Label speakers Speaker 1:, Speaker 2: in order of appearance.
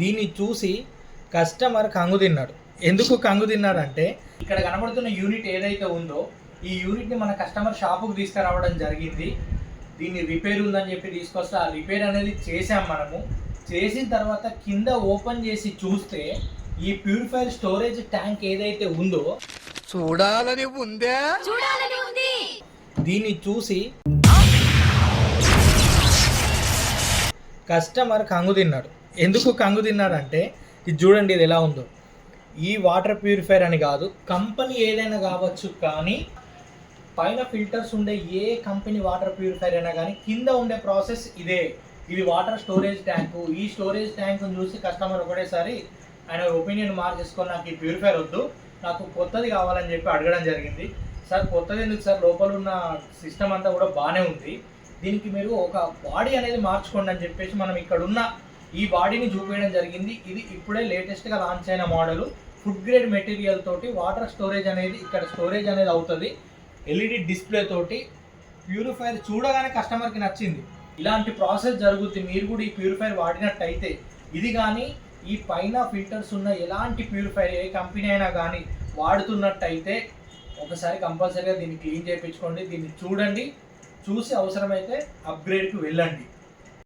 Speaker 1: దీన్ని చూసి కస్టమర్ కంగు తిన్నాడు. ఎందుకు కంగు తిన్నాడంటే ఇక్కడ కనబడుతున్న యూనిట్ ఏదైతే ఉందో ఈ యూనిట్ని మన కస్టమర్ షాపుకు తీసుకురావడం జరిగింది. దీన్ని రిపేర్ ఉందని చెప్పి తీసుకొస్తే ఆ రిపేర్ అనేది చేసాం మనము. చేసిన తర్వాత కింద ఓపెన్ చేసి చూస్తే ఈ ప్యూరిఫైర్ స్టోరేజ్ ట్యాంక్ ఏదైతే ఉందో
Speaker 2: చూడాలని ఉందే
Speaker 1: దీన్ని చూసి కస్టమర్ కంగు తిన్నాడు. ఎందుకు కంగు తిన్నాడంటే ఇది చూడండి, ఇది ఎలా ఉందో. ఈ వాటర్ ప్యూరిఫైర్ అని కాదు, కంపెనీ ఏదైనా కావచ్చు, కానీ పైన ఫిల్టర్స్ ఉండే ఏ కంపెనీ వాటర్ ప్యూరిఫైర్ అయినా కానీ కింద ఉండే ప్రాసెస్ ఇదే. ఇది వాటర్ స్టోరేజ్ ట్యాంకు. ఈ స్టోరేజ్ ట్యాంకును చూసి కస్టమర్ ఒకటేసారి ఆయన ఒపీనియన్ మార్చేసుకొని నాకు ఈ ప్యూరిఫైర్ వద్దు, నాకు కొత్తది కావాలని చెప్పి అడగడం జరిగింది. సార్ కొత్తది ఎందుకు సార్, లోపల ఉన్న సిస్టమ్ అంతా కూడా బాగానే ఉంది, దీనికి మీరు ఒక బాడీ అనేది మార్చుకోండి అని చెప్పేసి మనం ఇక్కడ ఉన్న ఈ బాడీని చూపించడం జరిగింది. ఇది ఇప్పుడే లేటెస్ట్గా లాంచ్ అయిన మోడల్. ఫుడ్ గ్రేడ్ మెటీరియల్ తోటి వాటర్ స్టోరేజ్ అనేది ఇక్కడ స్టోరేజ్ అనేది అవుతుంది. ఎల్ఈడి డిస్ప్లే తోటి ప్యూరిఫైర్ చూడగానే కస్టమర్కి నచ్చింది. ఇలాంటి ప్రాసెస్ జరుగుతుంది. మీరు కూడా ఈ ప్యూరిఫైర్ వాడినట్టయితే ఇది కానీ ఈ పైన ఫిల్టర్స్ ఉన్న ఎలాంటి ప్యూరిఫైర్ ఏ కంపెనీ అయినా కానీ వాడుతున్నట్టయితే ఒకసారి కంపల్సరీగా దీన్ని క్లీన్ చేయించుకోండి. దీన్ని చూడండి, చూసి అవసరమైతే అప్గ్రేడ్కి వెళ్ళండి.